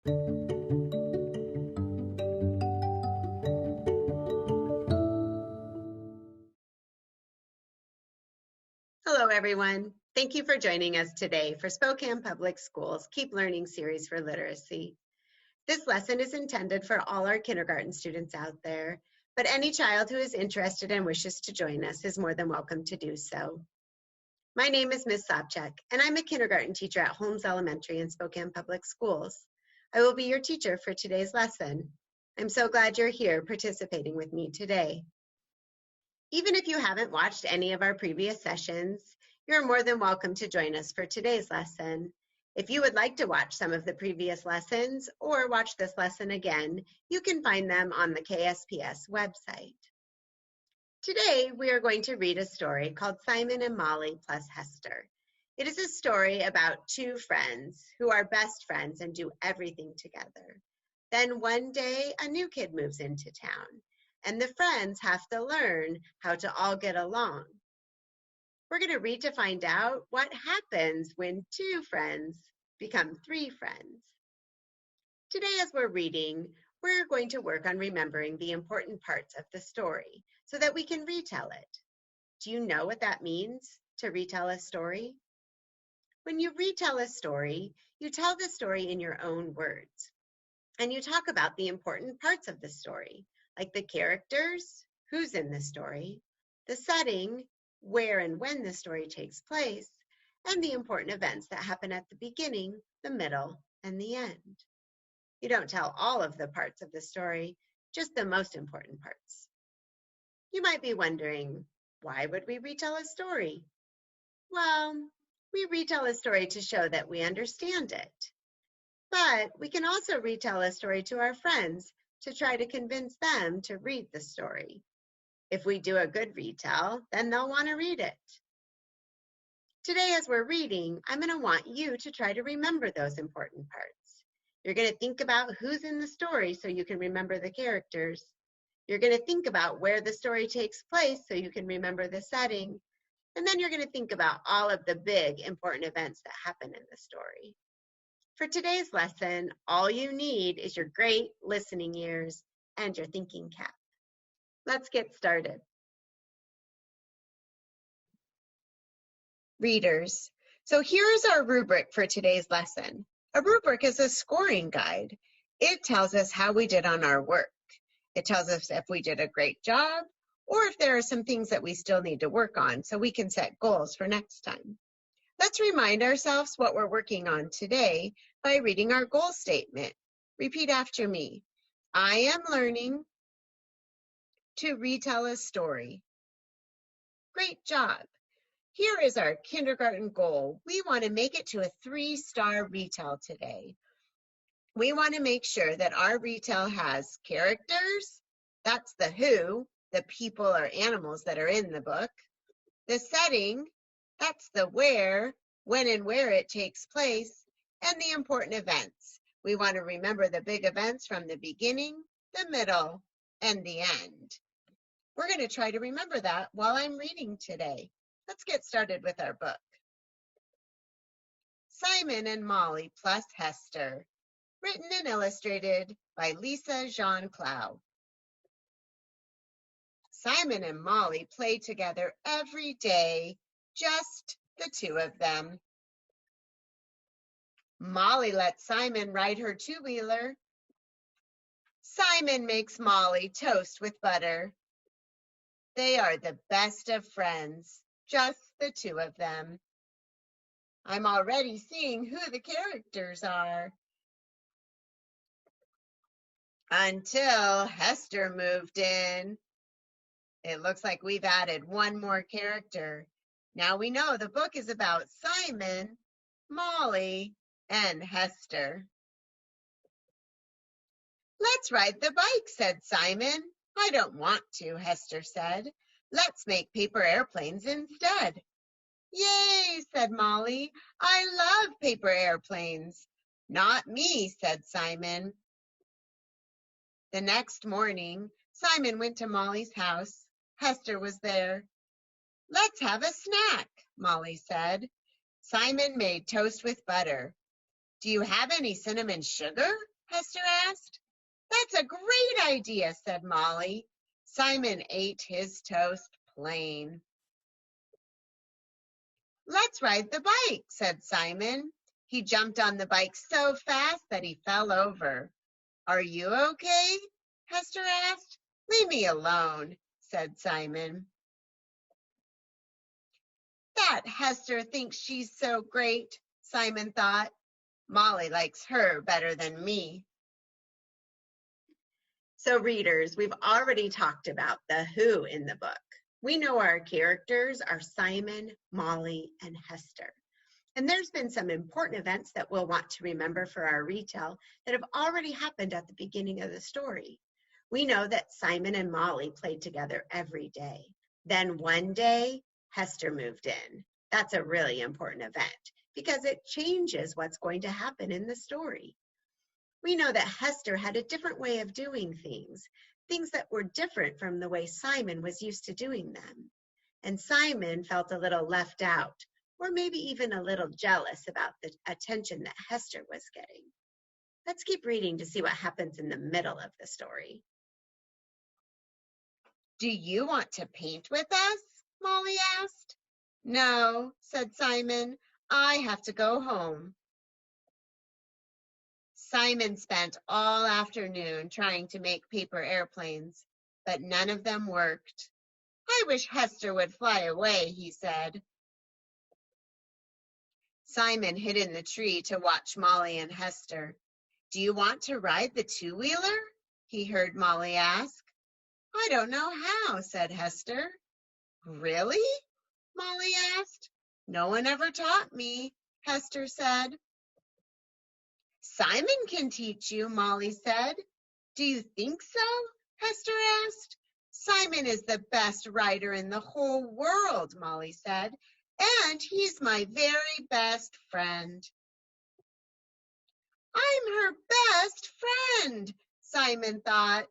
Hello, everyone. Thank you for joining us today for Spokane Public Schools Keep Learning Series for Literacy. This lesson is intended for all our kindergarten students out there, but any child who is interested and wishes to join us is more than welcome to do so. My name is Ms. Sobchak, and I'm a kindergarten teacher at Holmes Elementary in Spokane Public Schools. I will be your teacher for today's lesson. I'm so glad you're here participating with me today. Even if you haven't watched any of our previous sessions, you're more than welcome to join us for today's lesson. If you would like to watch some of the previous lessons or watch this lesson again, you can find them on the KSPS website. Today, we are going to read a story called Simon and Molly plus Hester. It is a story about two friends who are best friends and do everything together. Then one day, a new kid moves into town, and the friends have to learn how to all get along. We're going to read to find out what happens when two friends become three friends. Today, as we're reading, we're going to work on remembering the important parts of the story so that we can retell it. Do you know what that means, to retell a story? When you retell a story, you tell the story in your own words, and you talk about the important parts of the story, like the characters, who's in the story, the setting, where and when the story takes place, and the important events that happen at the beginning, the middle, and the end. You don't tell all of the parts of the story, just the most important parts. You might be wondering, why would we retell a story? Well, we retell a story to show that we understand it. But we can also retell a story to our friends to try to convince them to read the story. If we do a good retell, then they'll want to read it. Today, as we're reading, I'm going to want you to try to remember those important parts. You're going to think about who's in the story so you can remember the characters. You're going to think about where the story takes place so you can remember the setting. And then you're going to think about all of the big important events that happen in the story. For today's lesson, all you need is your great listening ears and your thinking cap. Let's get started. Readers, so here is our rubric for today's lesson. A rubric is a scoring guide. It tells us how we did on our work. It tells us if we did a great job or if there are some things that we still need to work on so we can set goals for next time. Let's remind ourselves what we're working on today by reading our goal statement. Repeat after me. I am learning to retell a story. Great job. Here is our kindergarten goal. We want to make it to a 3-star retell today. We want to make sure that our retell has characters, that's the who, the people or animals that are in the book. The setting, that's the where, when and where it takes place, and the important events. We want to remember the big events from the beginning, the middle, and the end. We're going to try to remember that while I'm reading today. Let's get started with our book. Simon and Molly plus Hester, written and illustrated by Lisa Jean Clow. Simon and Molly play together every day, just the two of them. Molly lets Simon ride her two-wheeler. Simon makes Molly toast with butter. They are the best of friends, just the two of them. I'm already seeing who the characters are. Until Hester moved in. It looks like we've added one more character. Now we know the book is about Simon, Molly, and Hester. Let's ride the bike, said Simon. I don't want to, Hester said. Let's make paper airplanes instead. Yay, said Molly. I love paper airplanes. Not me, said Simon. The next morning, Simon went to Molly's house. Hester was there. Let's have a snack, Molly said. Simon made toast with butter. Do you have any cinnamon sugar? Hester asked. That's a great idea, said Molly. Simon ate his toast plain. Let's ride the bike, said Simon. He jumped on the bike so fast that he fell over. Are you okay? Hester asked. Leave me alone, said Simon. That Hester thinks she's so great, Simon thought. Molly likes her better than me. So readers, we've already talked about the who in the book. We know our characters are Simon, Molly, and Hester. And there's been some important events that we'll want to remember for our retell that have already happened at the beginning of the story. We know that Simon and Molly played together every day. Then one day, Hester moved in. That's a really important event because it changes what's going to happen in the story. We know that Hester had a different way of doing things that were different from the way Simon was used to doing them. And Simon felt a little left out, or maybe even a little jealous about the attention that Hester was getting. Let's keep reading to see what happens in the middle of the story. Do you want to paint with us? Molly asked. No, said Simon. I have to go home. Simon spent all afternoon trying to make paper airplanes, but none of them worked. I wish Hester would fly away, he said. Simon hid in the tree to watch Molly and Hester. Do you want to ride the two-wheeler? He heard Molly ask. I don't know how, said Hester. Really? Molly asked. No one ever taught me, Hester said. Simon can teach you, Molly said. Do you think so? Hester asked. Simon is the best rider in the whole world, Molly said, and he's my very best friend. I'm her best friend, Simon thought.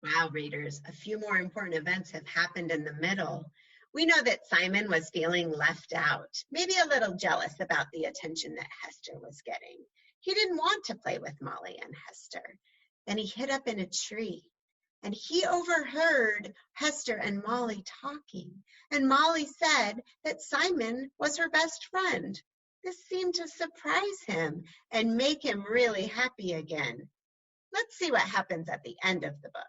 Wow, readers, a few more important events have happened in the middle. We know that Simon was feeling left out, maybe a little jealous about the attention that Hester was getting. He didn't want to play with Molly and Hester. Then he hid up in a tree, and he overheard Hester and Molly talking. And Molly said that Simon was her best friend. This seemed to surprise him and make him really happy again. Let's see what happens at the end of the book.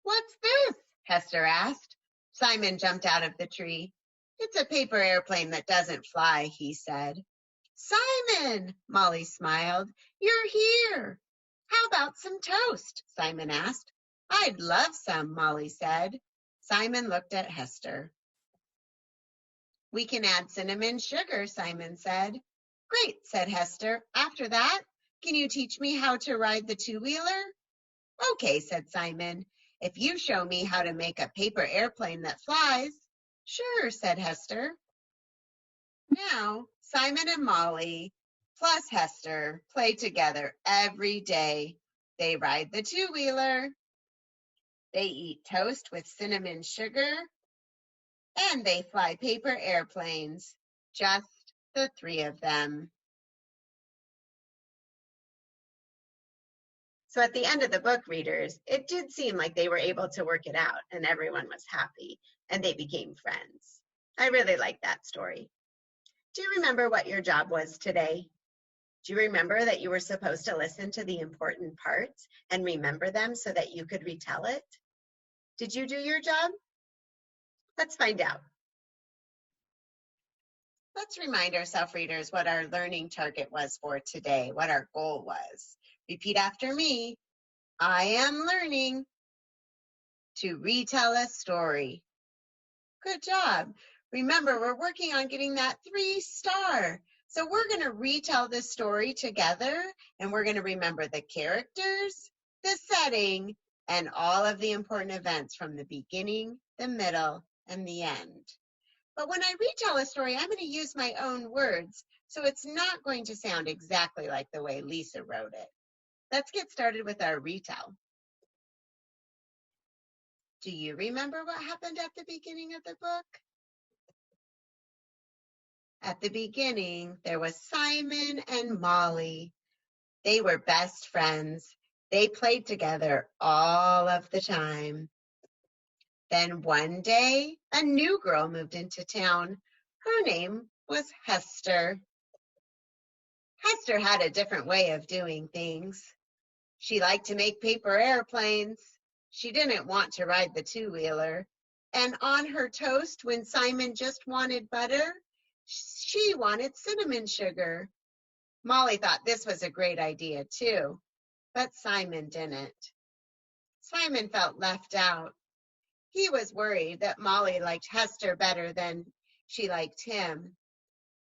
What's this? Hester asked. Simon jumped out of the tree. It's a paper airplane that doesn't fly, he said. Simon, Molly smiled. You're here. How about some toast? Simon asked. I'd love some, Molly said. Simon looked at Hester. We can add cinnamon sugar, Simon said. Great, said Hester. After that, can you teach me how to ride the two-wheeler? Okay, said Simon. If you show me how to make a paper airplane that flies. Sure, said Hester. Now, Simon and Molly plus Hester play together every day. They ride the two-wheeler. They eat toast with cinnamon sugar. And they fly paper airplanes. Just the three of them. So at the end of the book, readers, it did seem like they were able to work it out and everyone was happy and they became friends. I really like that story. Do you remember what your job was today? Do you remember that you were supposed to listen to the important parts and remember them so that you could retell it? Did you do your job? Let's find out. Let's remind ourselves, readers, what our learning target was for today, what our goal was. Repeat after me. I am learning to retell a story. Good job. Remember, we're working on getting that 3-star. So we're going to retell this story together, and we're going to remember the characters, the setting, and all of the important events from the beginning, the middle, and the end. But when I retell a story, I'm going to use my own words, so it's not going to sound exactly like the way Lisa wrote it. Let's get started with our retell. Do you remember what happened at the beginning of the book? At the beginning, there was Simon and Molly. They were best friends. They played together all of the time. Then one day, a new girl moved into town. Her name was Hester. Hester had a different way of doing things. She liked to make paper airplanes. She didn't want to ride the two-wheeler. And on her toast, when Simon just wanted butter, she wanted cinnamon sugar. Molly thought this was a great idea too, but Simon didn't. Simon felt left out. He was worried that Molly liked Hester better than she liked him.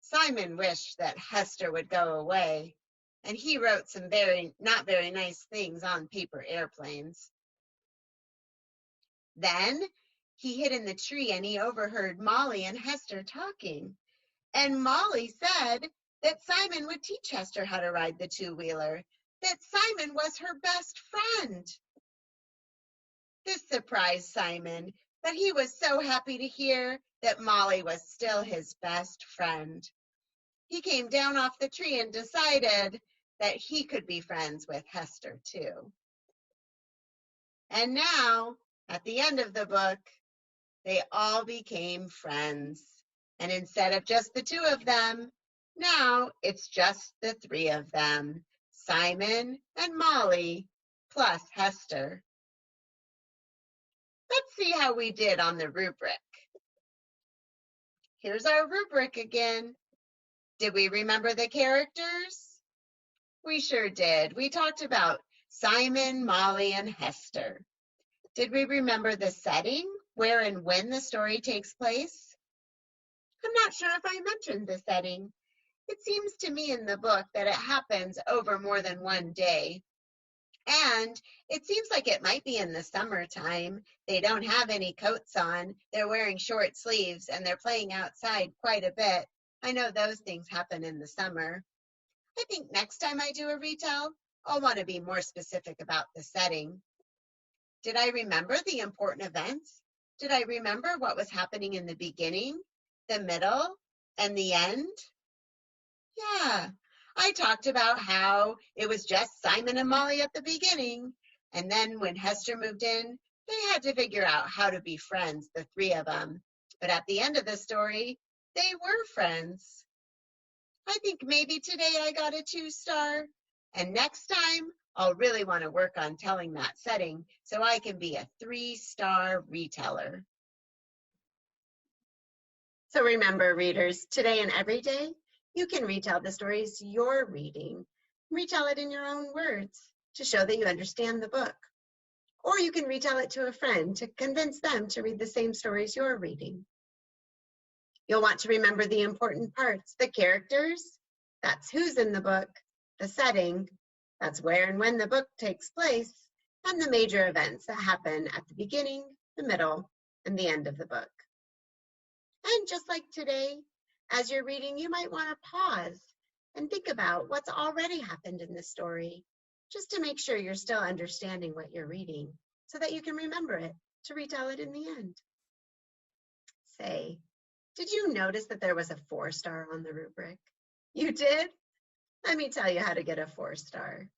Simon wished that Hester would go away, and he wrote some not very nice things on paper airplanes. Then he hid in the tree and he overheard Molly and Hester talking. And Molly said that Simon would teach Hester how to ride the two-wheeler, that Simon was her best friend. This surprised Simon, but he was so happy to hear that Molly was still his best friend. He came down off the tree and decided that he could be friends with Hester too. And now, at the end of the book, they all became friends. And instead of just the two of them, now it's just the three of them, Simon and Molly, plus Hester. Let's see how we did on the rubric. Here's our rubric again. Did we remember the characters? We sure did. We talked about Simon, Molly, and Hester. Did we remember the setting, where and when the story takes place? I'm not sure if I mentioned the setting. It seems to me in the book that it happens over more than one day. And it seems like it might be in the summertime. They don't have any coats on. They're wearing short sleeves and they're playing outside quite a bit. I know those things happen in the summer. I think next time I do a retell, I'll want to be more specific about the setting. Did I remember the important events? Did I remember what was happening in the beginning, the middle, and the end? Yeah, I talked about how it was just Simon and Molly at the beginning, and then when Hester moved in, they had to figure out how to be friends, the three of them. But at the end of the story, they were friends. I think maybe today I got a 2-star, and next time I'll really want to work on telling that setting so I can be a 3-star reteller. So remember, readers, today and every day, you can retell the stories you're reading. Retell it in your own words to show that you understand the book. Or you can retell it to a friend to convince them to read the same stories you're reading. You'll want to remember the important parts, the characters, that's who's in the book, the setting, that's where and when the book takes place, and the major events that happen at the beginning, the middle, and the end of the book. And just like today, as you're reading, you might want to pause and think about what's already happened in the story, just to make sure you're still understanding what you're reading, so that you can remember it to retell it in the end. Say, did you notice that there was a 4-star on the rubric? You did? Let me tell you how to get a 4-star.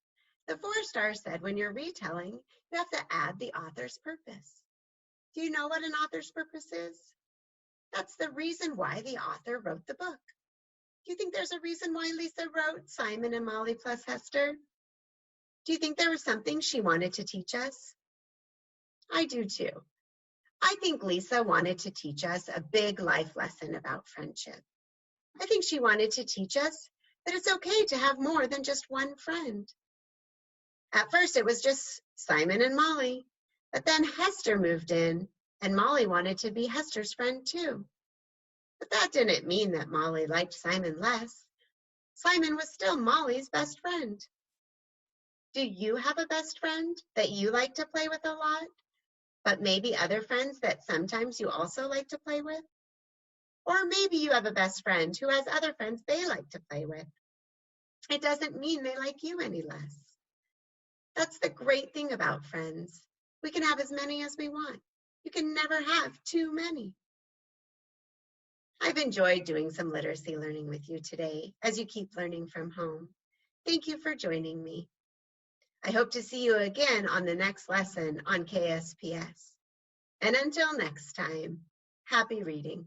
The 4-star said when you're retelling, you have to add the author's purpose. Do you know what an author's purpose is? That's the reason why the author wrote the book. Do you think there's a reason why Lisa wrote Simon and Molly plus Hester? Do you think there was something she wanted to teach us? I do too. I think Lisa wanted to teach us a big life lesson about friendship. I think she wanted to teach us that it's okay to have more than just one friend. At first, it was just Simon and Molly, but then Hester moved in, and Molly wanted to be Hester's friend too. But that didn't mean that Molly liked Simon less. Simon was still Molly's best friend. Do you have a best friend that you like to play with a lot, but maybe other friends that sometimes you also like to play with? Or maybe you have a best friend who has other friends they like to play with. It doesn't mean they like you any less. That's the great thing about friends. We can have as many as we want. You can never have too many. I've enjoyed doing some literacy learning with you today as you keep learning from home. Thank you for joining me. I hope to see you again on the next lesson on KSPS. And until next time, happy reading.